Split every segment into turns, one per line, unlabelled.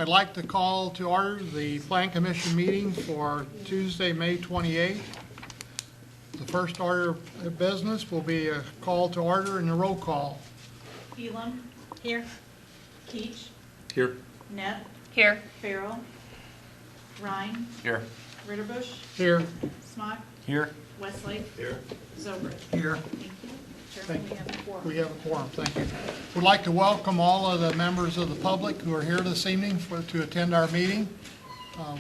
I'd like to call to order the Plan Commission meeting for Tuesday, May 28th. The first order of business will be a call to order and a roll call.
Elam. Here. Keach.
Here.
Neff.
Here.
Farrell. Ryan.
Here.
Ritterbusch.
Here.
Smock.
Here.
Westlake.
Here.
Zobrist.
Here.
Thank you. Chairman, we have a quorum.
We have a quorum, thank you. We'd like to welcome all of the members of the public who are here this evening to attend our meeting.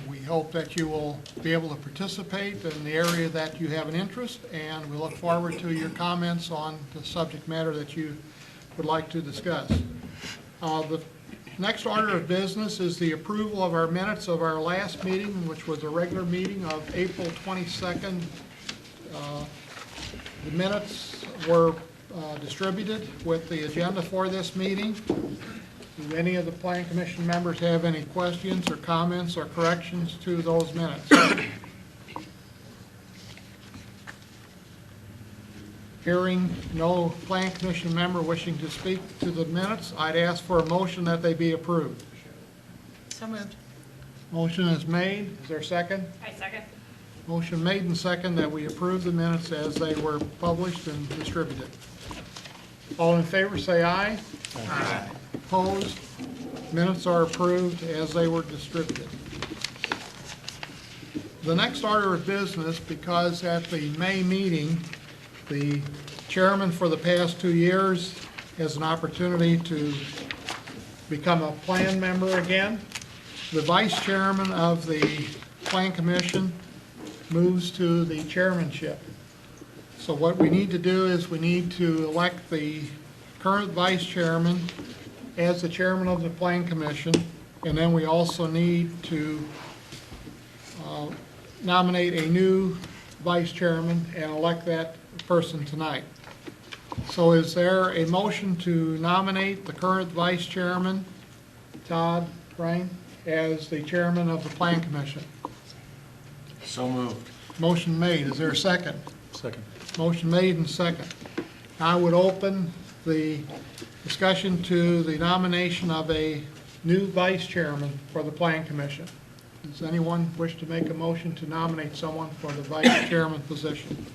We hope that you will be able to participate in the area that you have an interest, and we look forward to your comments on the subject matter that you would like to discuss. The next order of business is the approval of our minutes of our last meeting, which was a regular meeting of April 22nd. The minutes were distributed with the agenda for this meeting. Do any of the Plan Commission members have any questions or comments or corrections to those minutes? Hearing no Plan Commission member wishing to speak to the minutes, I'd ask for a motion that they be approved.
So moved.
Motion is made. Is there a second?
I second.
Motion made and second that we approve the minutes as they were published and distributed. All in favor say aye.
Aye.
Opposed? Minutes are approved as they were distributed. The next order of business, because at the May meeting, the chairman for the past 2 years has an opportunity to become a plan member again. The vice chairman of the Plan Commission moves to the chairmanship. So what we need to do is we need to elect the current vice chairman as the chairman of the Plan Commission, and then we also need to nominate a new vice chairman and elect that person tonight. So is there a motion to nominate the current vice chairman, Todd Ryan, as the chairman of the Plan Commission?
So moved.
Motion made. Is there a second?
Second.
Motion made and second. I would open the discussion to the nomination of a new vice chairman for the Plan Commission. Does anyone wish to make a motion to nominate someone for the vice chairman position?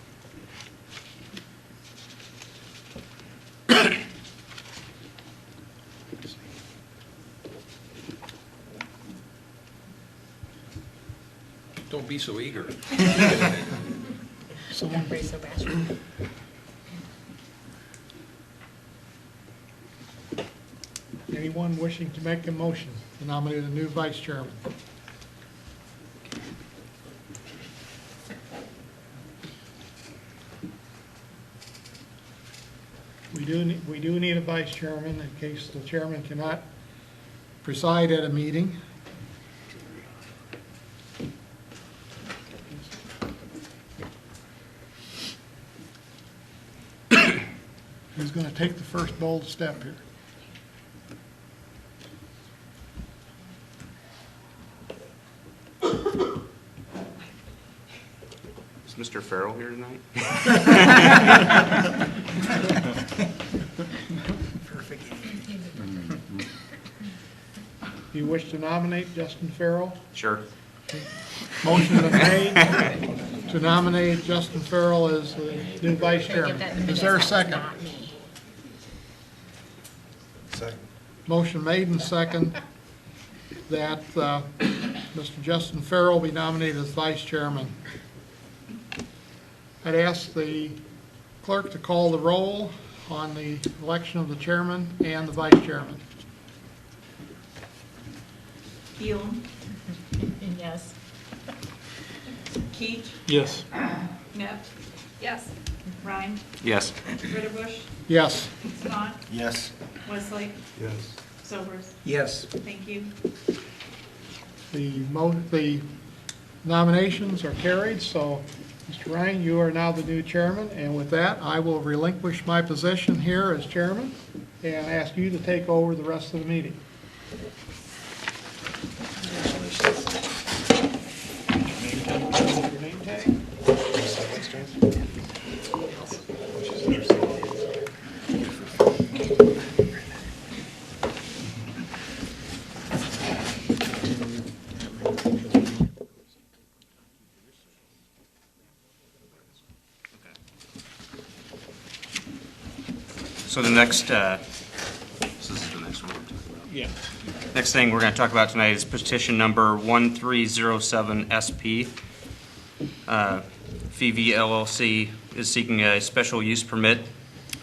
Don't be so eager.
Someone,
Everybody's so bashful.
anyone wishing to make a motion to nominate a new vice chairman? We do need a vice chairman in case the chairman cannot preside at a meeting. Who's going to take the first bold step here?
Is Mr. Farrell here tonight?
Perfect. Do you wish to nominate Justin Farrell?
Sure.
Motion been made to nominate Justin Farrell as the new vice chairman. Is there a second?
Second.
Motion made and second that Mr. Justin Farrell be nominated as vice chairman. I'd ask the clerk to call the roll on the election of the chairman and the vice chairman.
Elam.
Yes.
Keach.
Yes.
Neff.
Yes.
Ryan.
Yes.
Ritterbusch.
Yes.
Smock.
Yes.
Westlake.
Yes.
Zobrist.
Yes.
Thank you.
The nominations are carried, so Mr. Ryan, you are now the new chairman, and with that, I will relinquish my position here as chairman and ask you to take over the rest of the meeting. Your name tag?
So the next, this is the next one we're talking about.
Yeah.
Next thing we're going to talk about tonight is petition number 1307 SP. FEV LLC is seeking a special use permit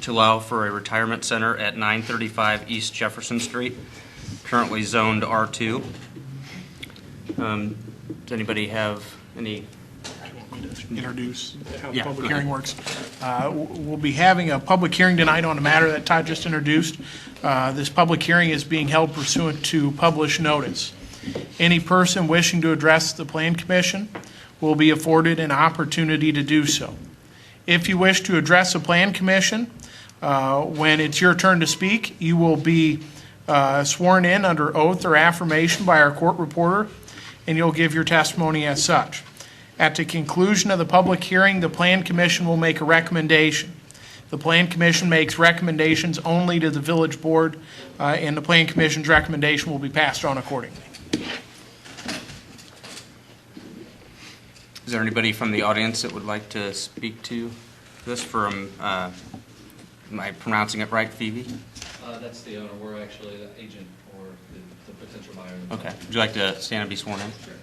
to allow for a retirement center at 935 East Jefferson Street, currently zoned R2. Does anybody have any?
Introduce how the
Yeah,
public
go
hearing
ahead.
works. We'll be having a public hearing tonight on a matter that Todd just introduced. This public hearing is being held pursuant to published notice. Any person wishing to address the Plan Commission will be afforded an opportunity to do so. If you wish to address the Plan Commission, when it's your turn to speak, you will be sworn in under oath or affirmation by our court reporter, and you'll give your testimony as such. At the conclusion of the public hearing, the Plan Commission will make a recommendation. The Plan Commission makes recommendations only to the village board, and the Plan Commission's recommendation will be passed on accordingly.
Is there anybody from the audience that would like to speak to this from, am I pronouncing it right, Phoebe?
That's the owner. We're actually the agent or the potential buyer.
Okay. Would you like to stand and be sworn in?
Sure.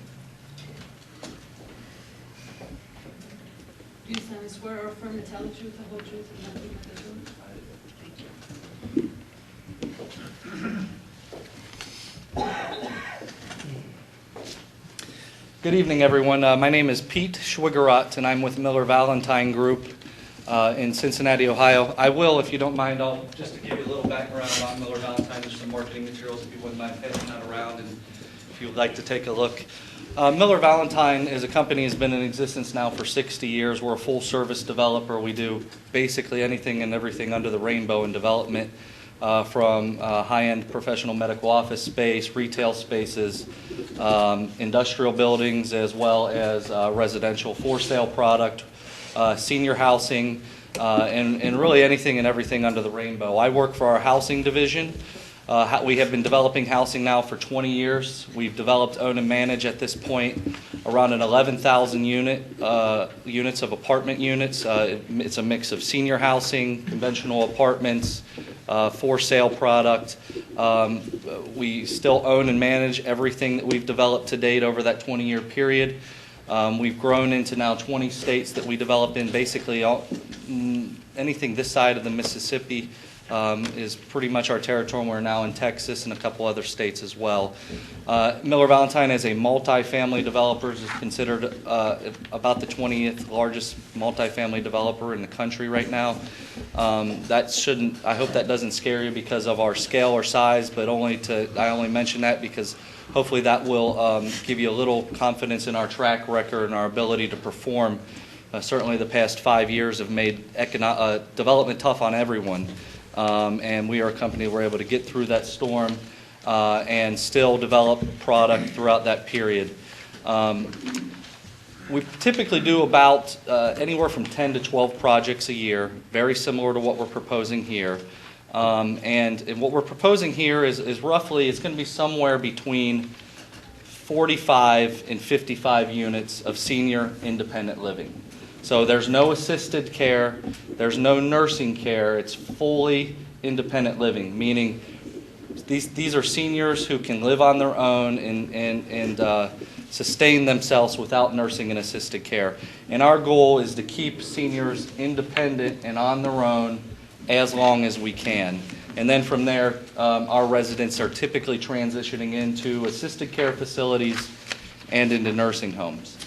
Do you solemnly swear or affirm to tell the truth, the whole truth, and nothing but the truth? Thank you.
Good evening, everyone. My name is Pete Schwigerot, and I'm with Miller Valentine Group in Cincinnati, Ohio. I will, if you don't mind, just to give you a little background about Miller Valentine. There's some marketing materials if you wouldn't mind passing that around, and if you would like to take a look. Miller Valentine is a company that's been in existence now for 60 years. We're a full-service developer. We do basically anything and everything under the rainbow in development, from high-end professional medical office space, retail spaces, industrial buildings, as well as residential for-sale product, senior housing, and really anything and everything under the rainbow. I work for our housing division. We have been developing housing now for 20 years. We've developed, own, and manage at this point around an 11,000 units of apartment units. It's a mix of senior housing, conventional apartments, for sale product. We still own and manage everything that we've developed to date over that 20-year period. We've grown into now 20 states that we develop in. Basically, anything this side of the Mississippi is pretty much our territory. We're now in Texas and a couple other states as well. Miller Valentine, as a multifamily developer, is considered about the 20th largest multifamily developer in the country right now. I hope that doesn't scare you because of our scale or size, but I only mention that because hopefully that will give you a little confidence in our track record and our ability to perform. Certainly the past 5 years have made development tough on everyone. And we are a company that were able to get through that storm and still develop product throughout that period. We typically do about anywhere from 10 to 12 projects a year, very similar to what we're proposing here. And what we're proposing here is roughly, it's going to be somewhere between 45 and 55 units of senior independent living. So there's no assisted care, there's no nursing care, it's fully independent living, meaning these are seniors who can live on their own and sustain themselves without nursing and assisted care. And our goal is to keep seniors independent and on their own as long as we can. And then from there, our residents are typically transitioning into assisted care facilities and into nursing homes.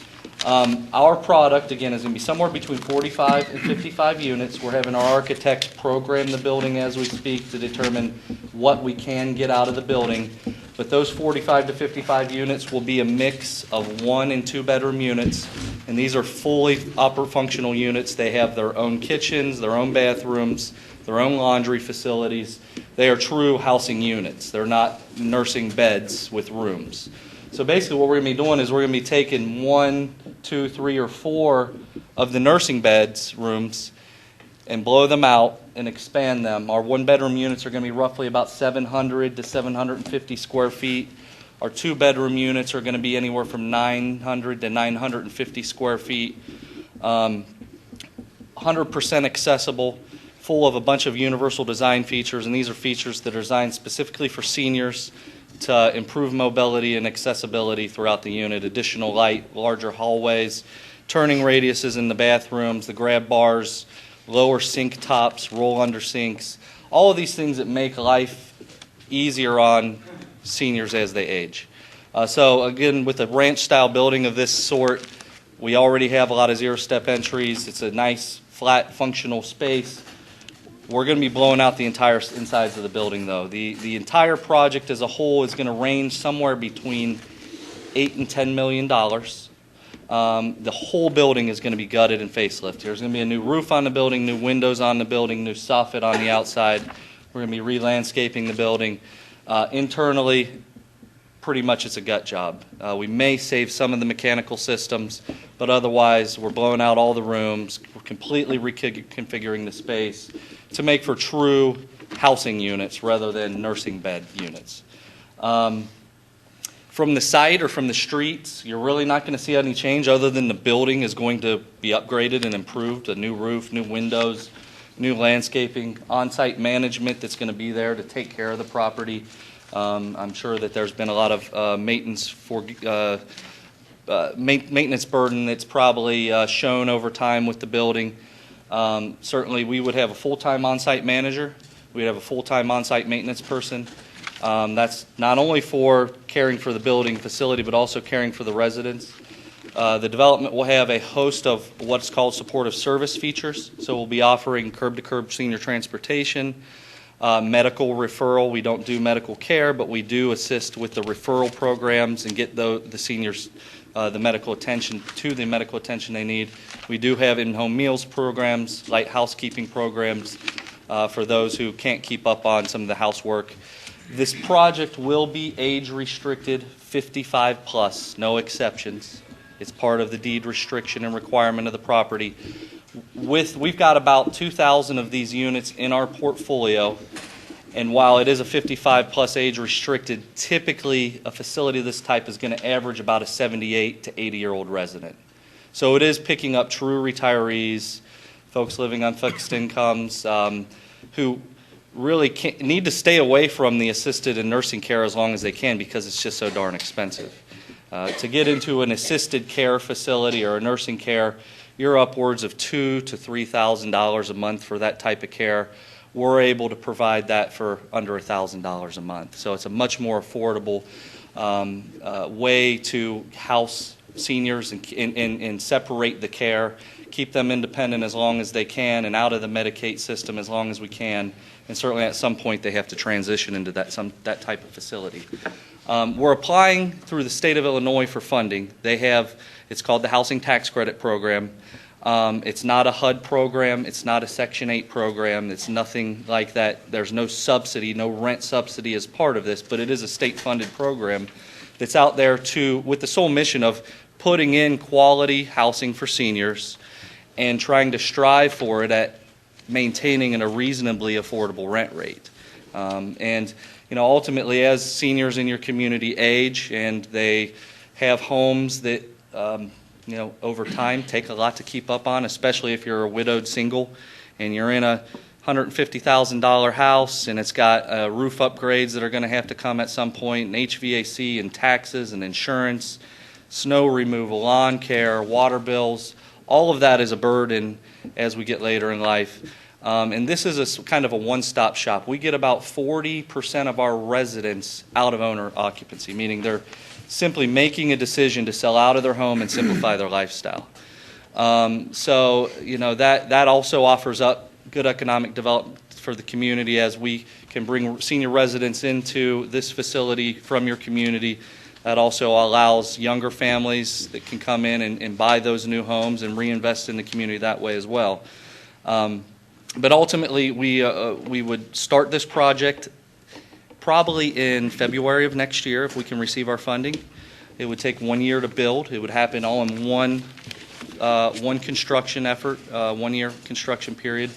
Our product, again, is going to be somewhere between 45 and 55 units. We're having our architects program the building as we speak to determine what we can get out of the building. But those 45 to 55 units will be a mix of 1 and 2 bedroom units. And these are fully upper functional units. They have their own kitchens, their own bathrooms, their own laundry facilities. They are true housing units. They're not nursing beds with rooms. So basically what we're going to be doing is we're going to be taking 1, 2, 3, or 4 of the nursing beds rooms and blow them out and expand them. Our 1-bedroom units are going to be roughly about 700 to 750 square feet. Our 2-bedroom units are going to be anywhere from 900 to 950 square feet. 100% accessible, full of a bunch of universal design features, and these are features that are designed specifically for seniors to improve mobility and accessibility throughout the unit. Additional light, larger hallways, turning radiuses in the bathrooms, the grab bars, lower sink tops, roll under sinks, all of these things that make life easier on seniors as they age. So again, with a ranch-style building of this sort, we already have a lot of zero-step entries. It's a nice, flat, functional space. We're going to be blowing out the entire insides of the building, though. The entire project as a whole is going to range somewhere between $8 and $10 million. The whole building is going to be gutted and facelift. There's going to be a new roof on the building, new windows on the building, new soffit on the outside. We're going to be re-landscaping the building. Internally, pretty much it's a gut job. We may save some of the mechanical systems, but otherwise we're blowing out all the rooms. We're completely reconfiguring the space to make for true housing units rather than nursing bed units. From the site or from the streets, you're really not going to see any change other than the building is going to be upgraded and improved, a new roof, new windows, new landscaping, on-site management that's going to be there to take care of the property. I'm sure that there's been a lot of maintenance burden that's probably shown over time with the building. Certainly, we would have a full-time on-site manager. We'd have a full-time on-site maintenance person. That's not only for caring for the building facility, but also caring for the residents. The development will have a host of what's called supportive service features. So we'll be offering curb-to-curb senior transportation, medical referral. We don't do medical care, but we do assist with the referral programs and get the seniors the medical attention they need. We do have in-home meals programs, light housekeeping programs for those who can't keep up on some of the housework. This project will be age restricted, 55 plus, no exceptions. It's part of the deed restriction and requirement of the property. We've got about 2,000 of these units in our portfolio, and while it is a 55 plus age restricted, typically a facility of this type is going to average about a 78 to 80-year-old resident. So it is picking up true retirees, folks living on fixed incomes, who really need to stay away from the assisted and nursing care as long as they can because it's just so darn expensive. To get into an assisted care facility or a nursing care, you're upwards of $2,000 to $3,000 a month for that type of care. We're able to provide that for under $1,000 a month. So it's a much more affordable way to house seniors and separate the care, keep them independent as long as they can and out of the Medicaid system as long as we can. And certainly at some point they have to transition into that type of facility. We're applying through the state of Illinois for funding. It's called the Housing Tax Credit Program. It's not a HUD program. It's not a Section 8 program. It's nothing like that. There's no subsidy, no rent subsidy as part of this, but it is a state-funded program that's out there with the sole mission of putting in quality housing for seniors and trying to strive for it at maintaining a reasonably affordable rent rate. And ultimately, as seniors in your community age and they have homes that over time take a lot to keep up on, especially if you're a widowed single and you're in a $150,000 house and it's got roof upgrades that are going to have to come at some point, and HVAC and taxes and insurance, snow removal, lawn care, water bills. All of that is a burden as we get later in life. And this is kind of a one-stop shop. We get about 40% of our residents out of owner occupancy, meaning they're simply making a decision to sell out of their home and simplify their lifestyle. So that also offers up good economic development for the community as we can bring senior residents into this facility from your community. That also allows younger families that can come in and buy those new homes and reinvest in the community that way as well. But ultimately, we would start this project probably in February of next year if we can receive our funding. It would take 1 year to build. It would happen all in one construction effort, 1 year construction period.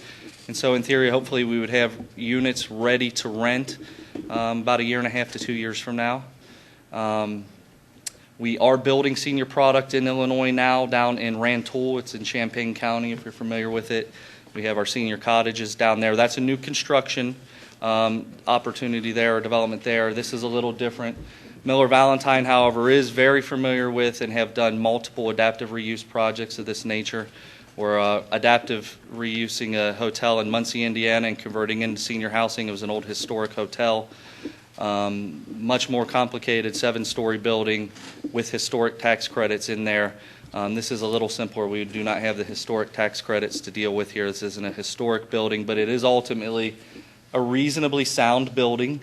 And so in theory, hopefully we would have units ready to rent about 1.5 years to 2 years from now. We are building senior product in Illinois now down in Rantoul. It's in Champaign County if you're familiar with it. We have our senior cottages down there. That's a new construction opportunity there, or development there. This is a little different. Miller Valentine, however, is very familiar with and have done multiple adaptive reuse projects of this nature. We're adaptive reusing a hotel in Muncie, Indiana, and converting into senior housing. It was an old historic hotel. Much more complicated 7-story building with historic tax credits in there. This is a little simpler. We do not have the historic tax credits to deal with here. This isn't a historic building, but it is ultimately a reasonably sound building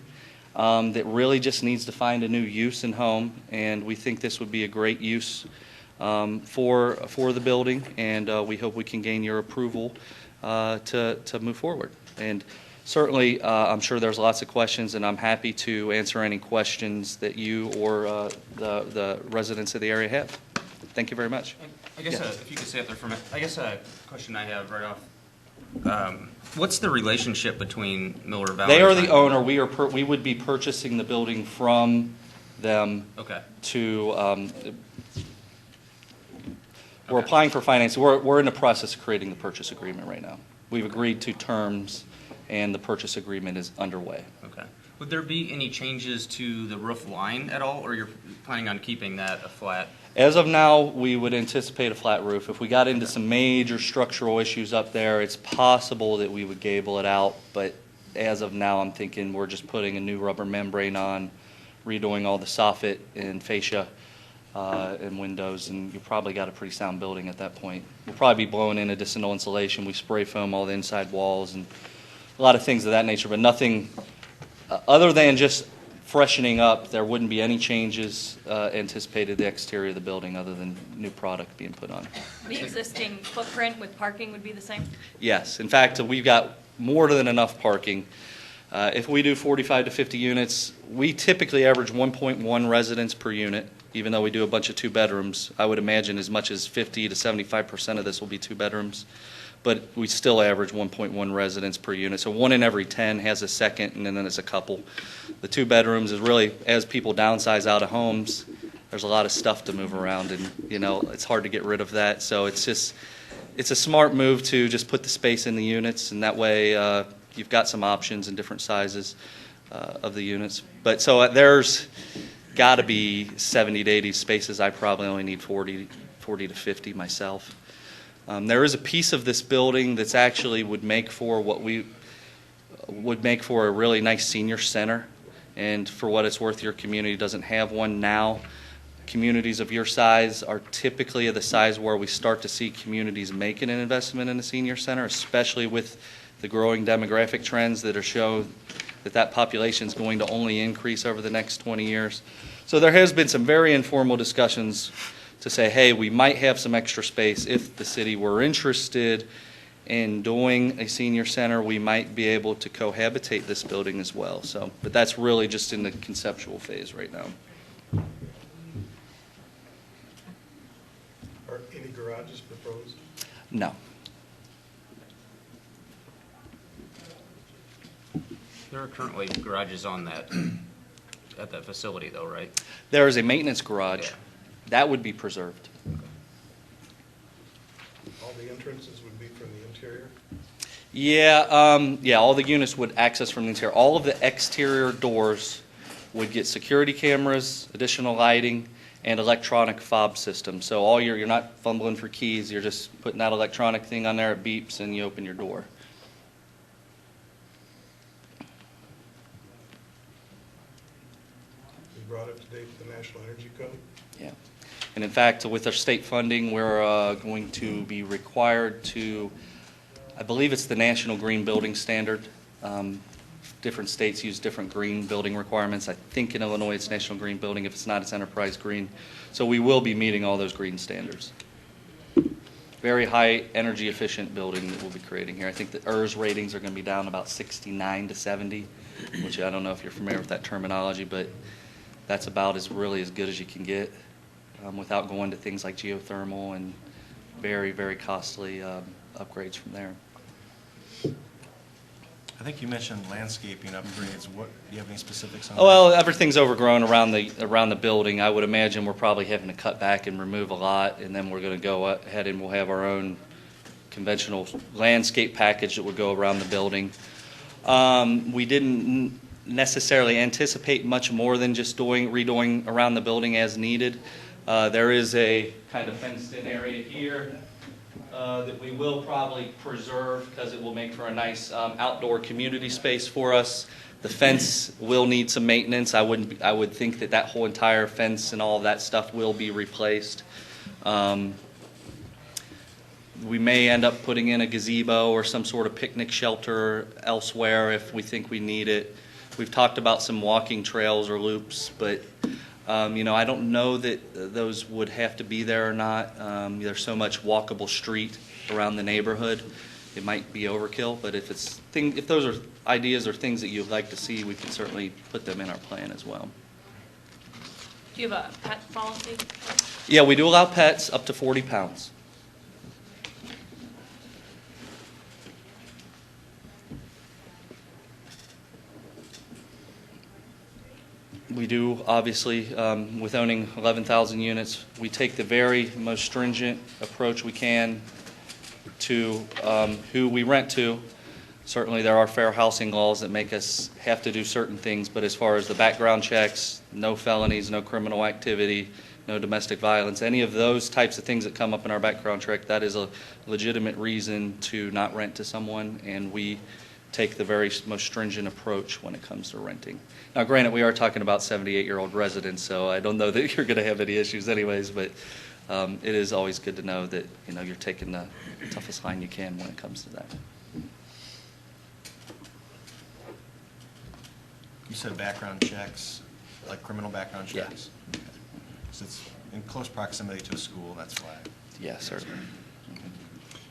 that really just needs to find a new use and home, and we think this would be a great use for the building, and we hope we can gain your approval to move forward. And certainly, I'm sure there's lots of questions, and I'm happy to answer any questions that you or the residents of the area have. Thank you very much.
I guess if you could stay up there for a minute. I guess a question I have right off. What's the relationship between Miller Valentine?
They are the owner. We would be purchasing the building from them.
Okay.
We're applying for financing. We're in the process of creating the purchase agreement right now. We've agreed to terms, and the purchase agreement is underway.
Okay. Would there be any changes to the roof line at all, or you're planning on keeping that a flat?
As of now, we would anticipate a flat roof. If we got into some major structural issues up there, it's possible that we would gable it out, but as of now, I'm thinking we're just putting a new rubber membrane on, redoing all the soffit and fascia and windows, and you probably got a pretty sound building at that point. We'll probably be blowing in additional insulation. We spray foam all the inside walls and a lot of things of that nature, but nothing other than just freshening up. There wouldn't be any changes anticipated the exterior of the building other than new product being put on.
The existing footprint with parking would be the same?
Yes. In fact, we've got more than enough parking. If we do 45 to 50 units, we typically average 1.1 residents per unit, even though we do a bunch of 2-bedrooms. I would imagine as much as 50 to 75% of this will be 2-bedrooms. But we still average 1.1 residents per unit. So 1 in every 10 has a second, and then there's a couple. The 2-bedrooms is really, as people downsize out of homes, there's a lot of stuff to move around, and it's hard to get rid of that. So it's a smart move to just put the space in the units, and that way you've got some options in different sizes of the units. But so there's got to be 70 to 80 spaces. I probably only need 40 to 50 myself. There is a piece of this building that's actually would make for a really nice senior center, and for what it's worth, your community doesn't have one now. Communities of your size are typically of the size where we start to see communities making an investment in a senior center, especially with the growing demographic trends that show that population is going to only increase over the next 20 years. So there has been some very informal discussions to say, hey, we might have some extra space. If the city were interested in doing a senior center, we might be able to cohabitate this building as well. So, but that's really just in the conceptual phase right now.
Are any garages proposed?
No.
There are currently garages on that, at that facility though, right?
There is a maintenance garage.
Yeah.
That would be preserved.
All the entrances would be from the interior?
Yeah, all the units would access from the interior. All of the exterior doors would get security cameras, additional lighting, and electronic fob system. So all you're not fumbling for keys, you're just putting that electronic thing on there, it beeps, and you open your door.
You brought up to date with the National Energy Code?
Yeah. And in fact, with our state funding, we're going to be required to, I believe it's the National Green Building Standard. Different states use different green building requirements. I think in Illinois it's National Green Building. If it's not, it's Enterprise Green. So we will be meeting all those green standards. Very high energy efficient building that we'll be creating here. I think the ERS ratings are going to be down about 69 to 70, which I don't know if you're familiar with that terminology, but that's about as really as good as you can get without going to things like geothermal and very, very costly upgrades from there.
I think you mentioned landscaping upgrades. What, do you have any specifics on
Well, everything's overgrown around the building. I would imagine we're probably having to cut back and remove a lot, and then we're going to go ahead and we'll have our own conventional landscape package that would go around the building. We didn't necessarily anticipate much more than just redoing around the building as needed. There is a kind of fenced-in area here that we will probably preserve because it will make for a nice outdoor community space for us. The fence will need some maintenance. I would think that whole entire fence and all of that stuff will be replaced. We may end up putting in a gazebo or some sort of picnic shelter elsewhere if we think we need it. We've talked about some walking trails or loops, but I don't know that those would have to be there or not. There's so much walkable street around the neighborhood. It might be overkill, but if those are ideas or things that you'd like to see, we can certainly put them in our plan as well.
Do you have a pet policy?
Yeah, we do allow pets up to 40 pounds. We do, obviously, with owning 11,000 units, we take the very most stringent approach we can to who we rent to. Certainly, there are fair housing laws that make us have to do certain things, but as far as the background checks, no felonies, no criminal activity, no domestic violence, any of those types of things that come up in our background check, that is a legitimate reason to not rent to someone, and we take the very most stringent approach when it comes to renting. Now, granted, we are talking about 78-year-old residents, so I don't know that you're going to have any issues anyways, but it is always good to know that you're taking the toughest line you can when it comes to that.
You said background checks, like criminal background
Yeah.
checks? Okay. So it's in close proximity to a school, that's why.
Yes, sir.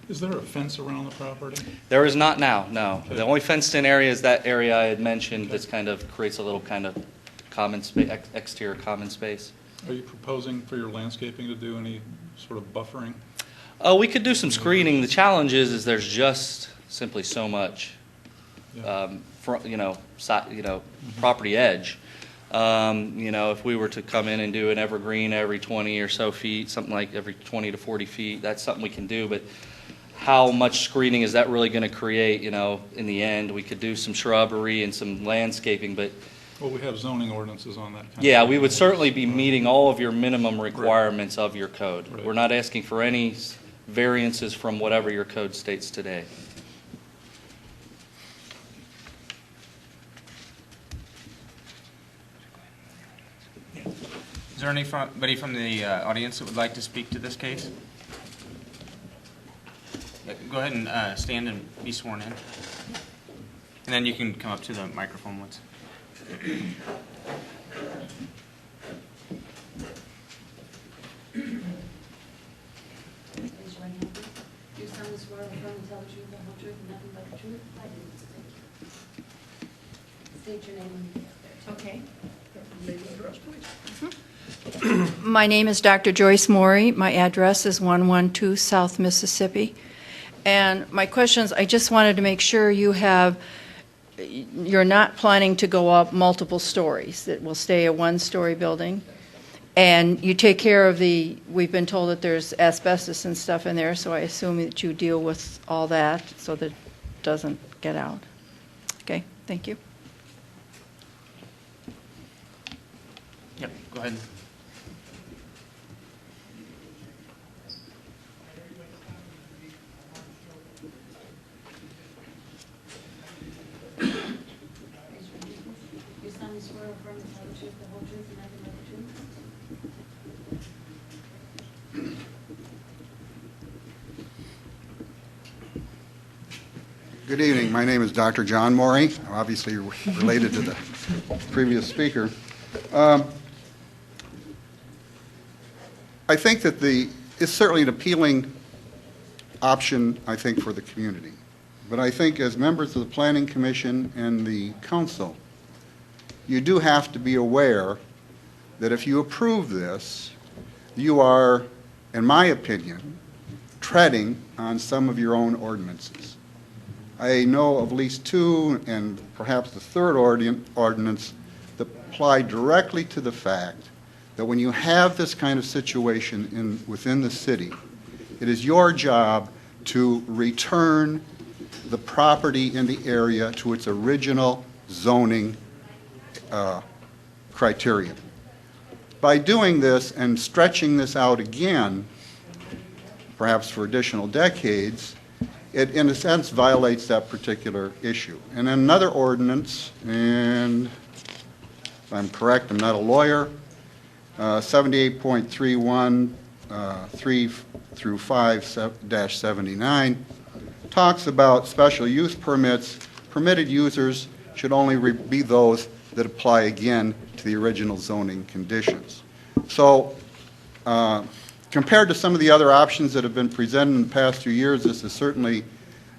Is there a fence around the property?
There is not now, no. The only fenced-in area is that area I had mentioned that kind of creates a little kind of common space, exterior common space.
Are you proposing for your landscaping to do any sort of buffering?
We could do some screening. The challenge is there's just simply so much, property edge. If we were to come in and do an evergreen every 20 or so feet, something like every 20 to 40 feet, that's something we can do, but how much screening is that really going to create, in the end? We could do some shrubbery and some landscaping, but
Well, we have zoning ordinances on that kind of
yeah,
thing.
we would certainly be meeting all of your minimum requirements of your code.
Right.
We're not asking for any variances from whatever your code states today.
Is there anybody from the audience that would like to speak to this case? Yeah, go ahead and stand and be sworn in. And then you can come up to the microphone once.
Raise your right hand, please. Do you solemnly swear or affirm to tell the truth, the whole truth, and nothing but the truth? I do. Thank you. State your name and
Okay.
My name is Dr. Joyce Morey. My address is 112 South Mississippi. And my questions, I just wanted to make sure you're not planning to go up multiple stories, that will stay a one-story building. And you take care of we've been told that there's asbestos and stuff in there, so I assume that you deal with all that so that it doesn't get out. Okay, thank you.
Yep, go ahead.
raise your hand, please. Do you solemnly swear or affirm to tell the truth, the whole truth, and nothing but the truth?
Good evening. My name is Dr. John Morey. I'm obviously related to the previous speaker. I think that it's certainly an appealing option, I think, for the community. But I think as members of the Planning Commission and the Council, you do have to be aware that if you approve this, you are, in my opinion, treading on some of your own ordinances. I know of at least two, and perhaps the third ordinance, that apply directly to the fact that when you have this kind of situation within the city, it is your job to return the property in the area to its original zoning criteria. By doing this and stretching this out again, perhaps for additional decades, it in a sense violates that particular issue. And in another ordinance, and if I'm correct, I'm not a lawyer, 78.31, 3 through 5-79, talks about special use permits. Permitted users should only be those that apply again to the original zoning conditions. So compared to some of the other options that have been presented in the past few years, this is certainly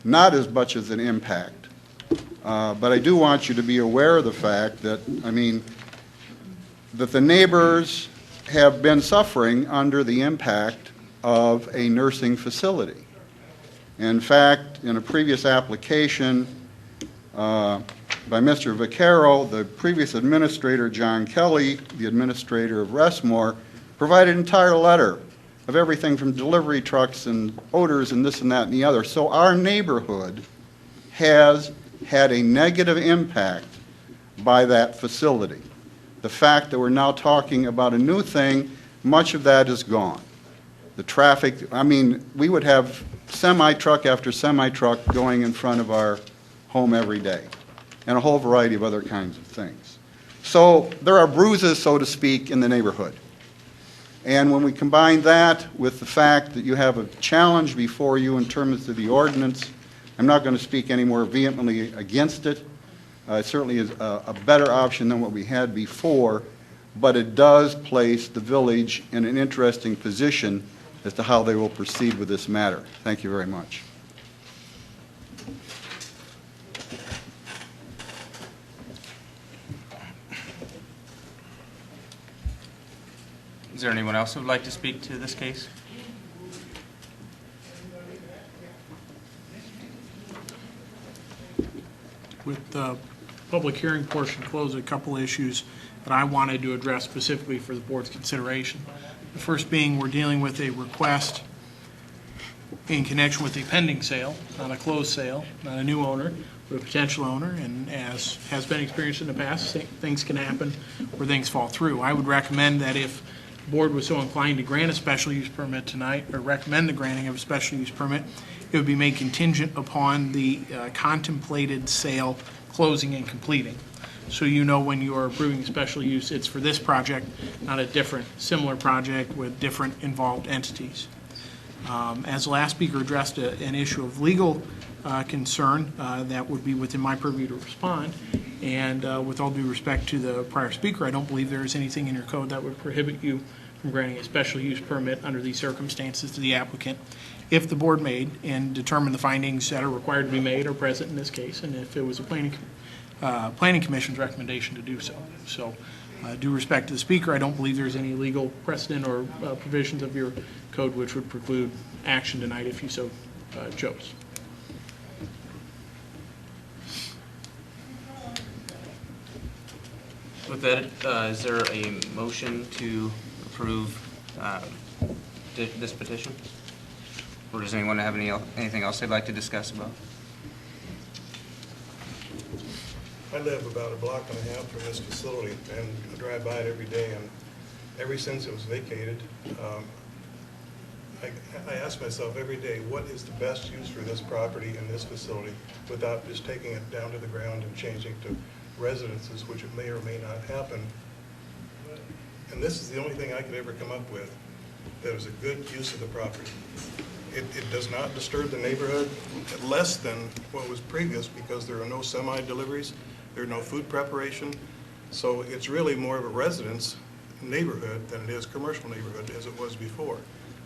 not as much as an impact. But I do want you to be aware of the fact that, that the neighbors have been suffering under the impact of a nursing facility. In fact, in a previous application by Mr. Vaccaro, the previous administrator, John Kelly, the administrator of Westmore, provided an entire letter of everything from delivery trucks and odors and this and that and the other. So our neighborhood has had a negative impact by that facility. The fact that we're now talking about a new thing, much of that is gone. The traffic, we would have semi-truck after semi-truck going in front of our home every day, and a whole variety of other kinds of things. So there are bruises, so to speak, in the neighborhood. And when we combine that with the fact that you have a challenge before you in terms of the ordinance, I'm not going to speak any more vehemently against it. It certainly is a better option than what we had before, but it does place the village in an interesting position as to how they will proceed with this matter. Thank you very much.
Is there anyone else who would like to speak to this case?
With the public hearing portion closed, a couple issues that I wanted to address specifically for the board's consideration. The first being we're dealing with a request in connection with a pending sale, not a closed sale, not a new owner, but a potential owner, and as has been experienced in the past, things can happen where things fall through. I would recommend that if the board was so inclined to grant a special use permit tonight, or recommend the granting of a special use permit, it would be made contingent upon the contemplated sale closing and completing. So you know when you are approving a special use, it's for this project, not a different, similar project with different involved entities. As the last speaker addressed an issue of legal concern, that would be within my purview to respond. And with all due respect to the prior speaker, I don't believe there is anything in your code that would prohibit you from granting a special use permit under these circumstances to the applicant if the board made and determined the findings that are required to be made are present in this case, and if it was a planning commission's recommendation to do so. So, due respect to the speaker, I don't believe there's any legal precedent or provisions of your code which would preclude action tonight if you so chose.
With that, is there a motion to approve this petition? Or does anyone have anything else they'd like to discuss about?
I live about a block and a half from this facility, and I drive by it every day, and ever since it was vacated, I ask myself every day, what is the best use for this property and this facility without just taking it down to the ground and changing to residences, which it may or may not happen. And this is the only thing I could ever come up with that was a good use of the property. It does not disturb the neighborhood less than what was previous because there are no semi-deliveries, there are no food preparation, so it's really more of a residence neighborhood than it is commercial neighborhood as it was before.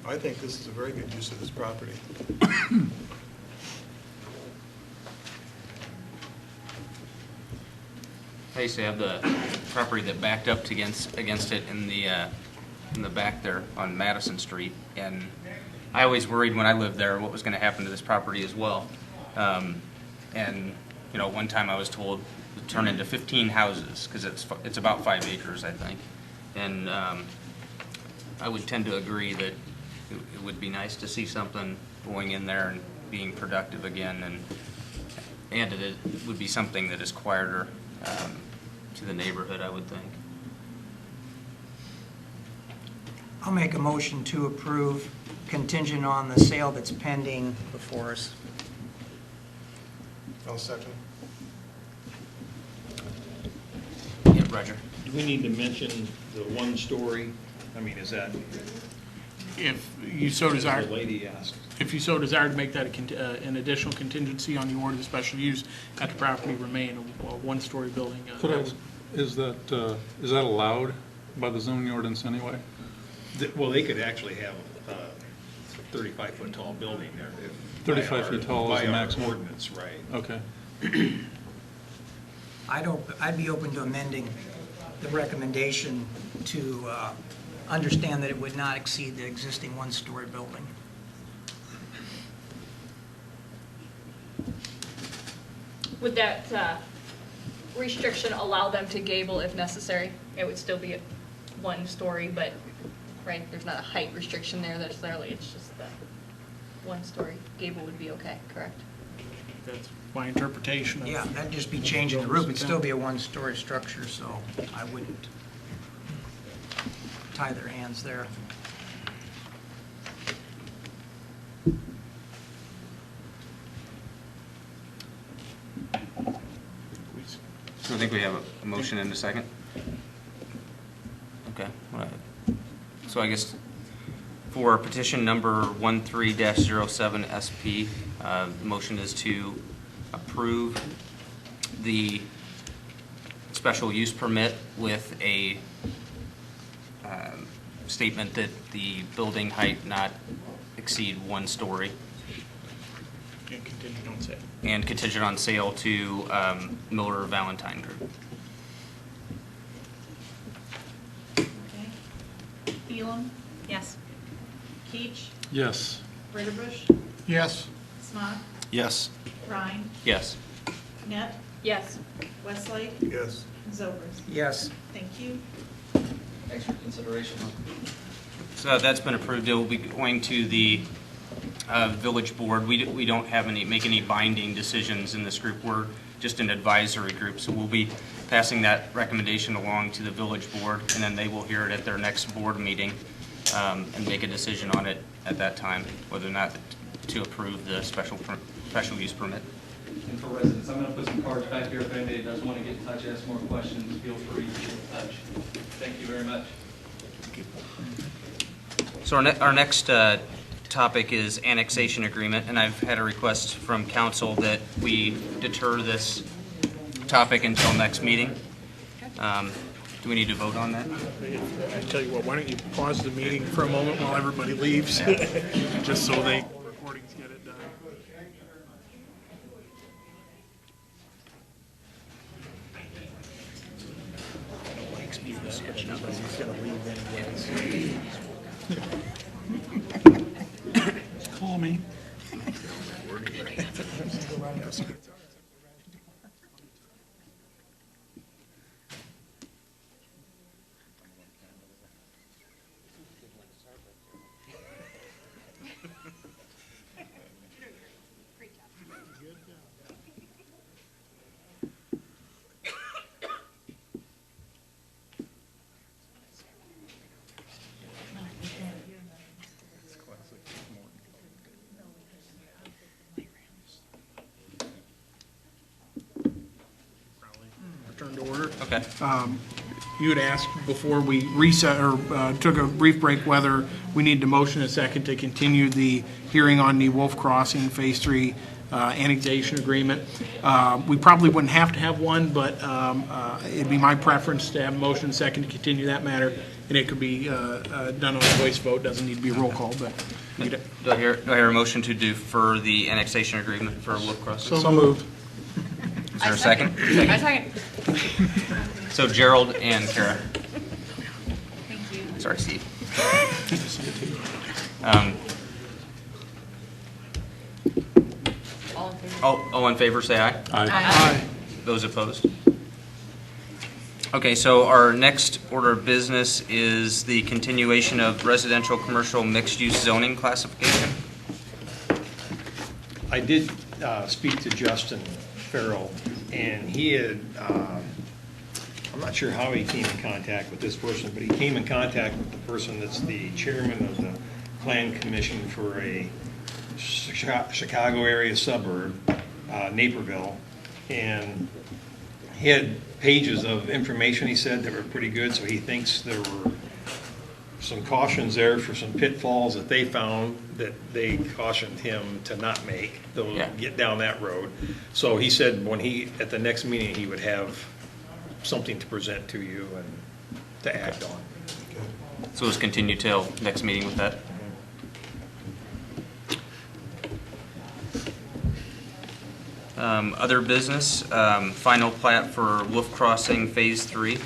I think this is a very good use of this property.
I used to have the property that backed up against it in the back there on Madison Street, and I always worried when I lived there what was going to happen to this property as well. And you know, one time I was told to turn into 15 houses because it's about 5 acres, I think. And I would tend to agree that it would be nice to see something going in there and being productive again, and it would be something that is quieter to the neighborhood, I would think.
I'll make a motion to approve contingent on the sale that's pending before us.
I'll second.
Yeah, Roger.
Do we need to mention the one-story? I mean, is that,
If you so desire.
the lady asked?
If you so desire to make that an additional contingency on the order of special use at the property remain a one-story building.
Is that allowed by the zoning ordinance anyway?
Well, they could actually have a 35-foot tall building there.
35 feet tall is the
by our
maximum?
ordinance, right.
Okay.
I'd be open to amending the recommendation to understand that it would not exceed the existing one-story building.
Would that restriction allow them to gable if necessary? It would still be a one story, but, right, there's not a height restriction there necessarily, it's just the one story. Gable would be okay, correct?
That's my interpretation of.
Yeah, that'd just be changing the roof. It'd still be a one-story structure, so I wouldn't tie their hands there.
So I think we have a motion and a second. Okay. So I guess for petition number 13-07 SP, the motion is to approve the special use permit with a statement that the building height not exceed one story.
And contingent on sale.
And contingent on sale to Miller Valentine Group.
Okay. Elam,
Yes.
Keach,
Yes.
Ritterbusch,
Yes.
Smock,
Yes.
Rhine,
Yes.
Net,
Yes.
Westlake,
Yes.
Zovers.
Yes.
Thank you.
Thanks for consideration.
So that's been approved. It will be going to the village board. We don't have make any binding decisions in this group. We're just an advisory group. So we'll be passing that recommendation along to the village board, and then they will hear it at their next board meeting and make a decision on it at that time, whether or not to approve the special use permit.
And for residents, I'm going to put some cards back here. If anybody does want to get in touch, ask more questions, feel free to get in touch. Thank you very much.
So our next topic is annexation agreement, and I've had a request from council that we deter this topic until next meeting. Do we need to vote on that?
I tell you what, why don't you pause the meeting for a moment while everybody leaves, just so they recordings get it done.
Call me.
Return to order.
Okay.
You had asked before we reset or took a brief break whether we need to motion a second to continue the hearing on the Wolf Crossing Phase 3 annexation agreement. We probably wouldn't have to have one, but it'd be my preference to have a motion second to continue that matter, and it could be done on a voice vote. Doesn't need to be a roll call, but.
Do I hear a motion to defer the annexation agreement for Wolf Crossing?
So moved.
Is there a second?
I second.
So Gerald and Kara.
Thank you.
Sorry, Steve. All in favor, say aye.
Aye.
Those opposed? Okay, so our next order of business is the continuation of residential commercial mixed-use zoning classification.
I did speak to Justin Farrell, and he had, I'm not sure how he came in contact with this person, but he came in contact with the person that's the chairman of the Plan Commission for a Chicago area suburb, Naperville, and he had pages of information, he said, that were pretty good, so he thinks there were some cautions there for some pitfalls that they found that they cautioned him to not make, get down that road. So he said when at the next meeting, he would have something to present to you and to act on.
So let's continue till next meeting with that. Other business, final plat for Wolf Crossing Phase 3.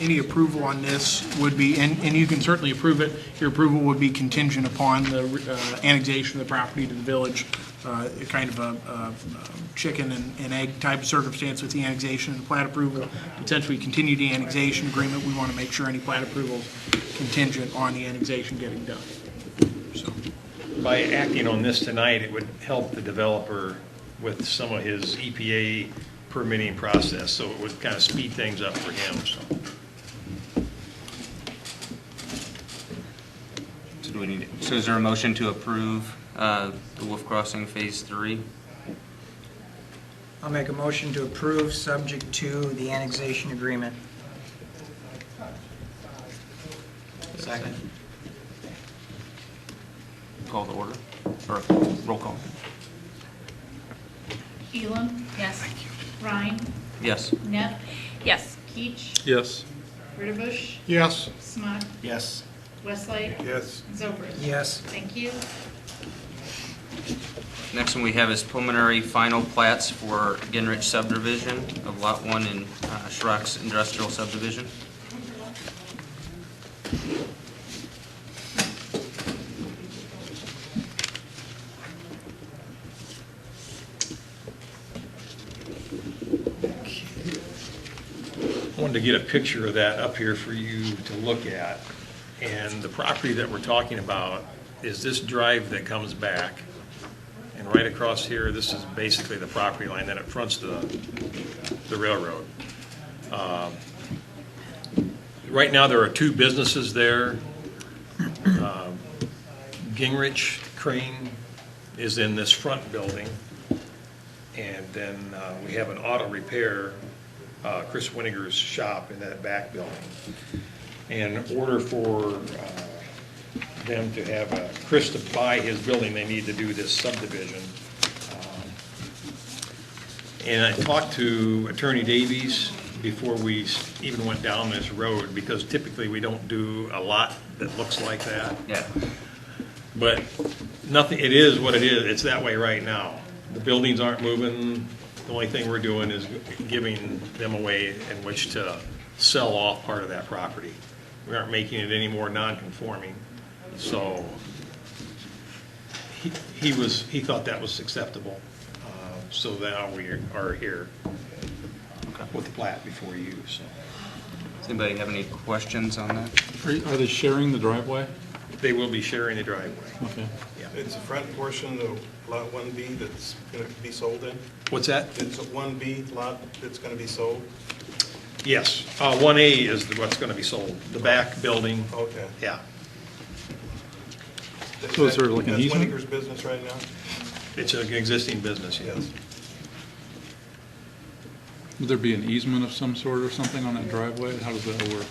Any approval on this would be, and you can certainly approve it, your approval would be contingent upon the annexation of the property to the village, kind of a chicken and egg type of circumstance with the annexation and the plat approval. Since we continue the annexation agreement, we want to make sure any plat approval is contingent on the annexation getting done. So,
by acting on this tonight, it would help the developer with some of his EPA permitting process, so it would kind of speed things up for him.
So is there a motion to approve the Wolf Crossing Phase 3?
I'll make a motion to approve, subject to the annexation agreement.
Second. Call the order, or roll call.
Elam.
Yes.
Rhine.
Yes.
Net.
Yes.
Keach.
Yes.
Ritterbusch.
Yes.
Smock.
Yes.
Westlake.
Yes.
Zobrist.
Yes.
Thank you.
Next one we have is preliminary final plats for Ginrich subdivision of Lot 1 in Schrock's industrial subdivision.
I wanted to get a picture of that up here for you to look at. And the property that we're talking about is this drive that comes back. And right across here, this is basically the property line, then it fronts the railroad. Right now, there are two businesses there. Gingrich Crane is in this front building. And then we have an auto repair, Chris Winiger's shop in that back building. And in order for them to have Chris to buy his building, they need to do this subdivision. And I talked to Attorney Davies before we even went down this road, because typically we don't do a lot that looks like that.
Yeah.
But nothing, it is what it is. It's that way right now. The buildings aren't moving. The only thing we're doing is giving them a way in which to sell off part of that property. We aren't making it any more non-conforming. So he thought that was acceptable. So now we are here with the plat before you. So.
Does anybody have any questions on that?
Are they sharing the driveway?
They will be sharing the driveway.
Okay.
Yeah.
It's the front portion of Lot 1B that's going to be sold in?
What's that?
It's a 1B lot that's going to be sold?
Yes. 1A is what's going to be sold. The back building.
Okay.
Yeah.
So is there like an easement?
That's Winiger's business right now?
It's an existing business, yes.
Would there be an easement of some sort or something on that driveway? How does that work?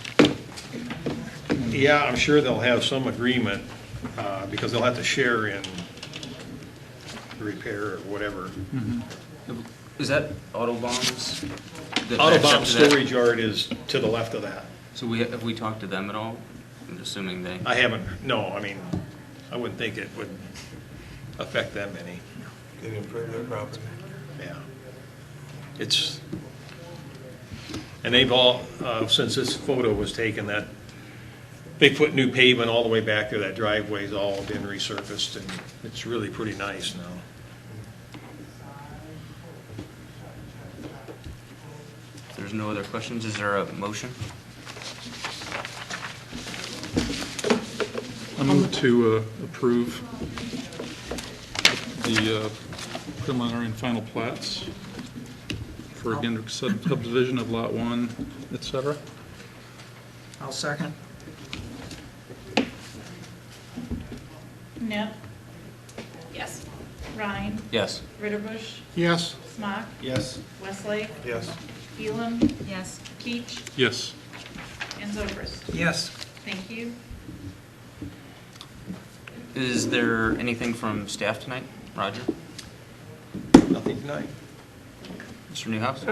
Yeah, I'm sure they'll have some agreement, because they'll have to share in repair or whatever.
Is that Autobahn's?
Autobahn storage yard is to the left of that.
So have we talked to them at all? I'm assuming they.
I haven't, no, I mean, I wouldn't think it would affect them any.
Can you improve their property?
Yeah. It's, and they've all, since this photo was taken, that they put new pavement all the way back there. That driveway's all been resurfaced, and it's really pretty nice now.
If there's no other questions, is there a motion?
I move to approve the preliminary and final plats for, again, subdivision of Lot 1, et cetera.
I'll second.
Neff,
Yes.
Ryan,
Yes.
Ritterbusch,
Yes.
Smock,
Yes.
Westlake,
Yes.
Elam,
Yes.
Keach,
Yes.
and Zobrist.
Yes.
Thank you.
Is there anything from staff tonight? Roger?
Nothing tonight.
Mr. Newhouse?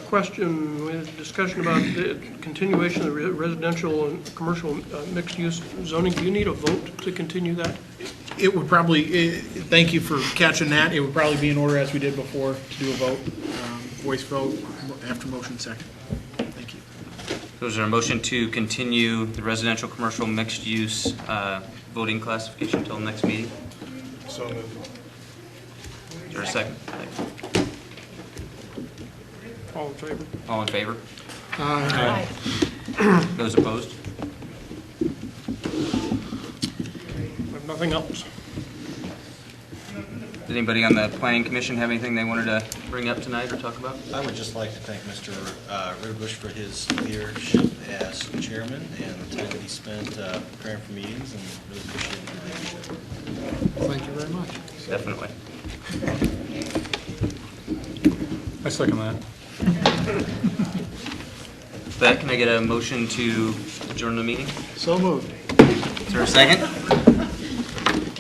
Question, we had a discussion about the continuation of the residential and commercial mixed-use zoning. Do you need a vote to continue that?
It would probably, thank you for catching that. It would probably be in order as we did before to do a vote, voice vote after motion second. Thank you.
So is there a motion to continue the residential, commercial, mixed-use voting classification until next meeting?
So moved.
Is there a second?
All in favor?
All in favor?
Aye.
Those opposed?
I have nothing else.
Did anybody on the planning commission have anything they wanted to bring up tonight or talk about?
I would just like to thank Mr. Ritterbusch for his leadership as chairman and the time that he spent preparing for meetings, and really appreciate your leadership.
Thank you very much.
Definitely.
I second that.
With that, can I get a motion to adjourn the meeting?
So moved.
Is there a second?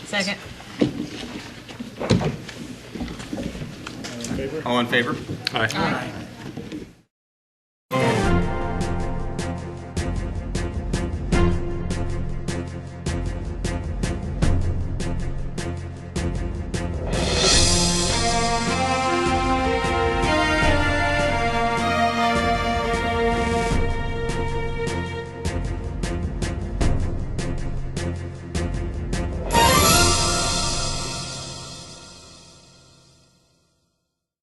Second.
All in favor?
Aye.
Aye.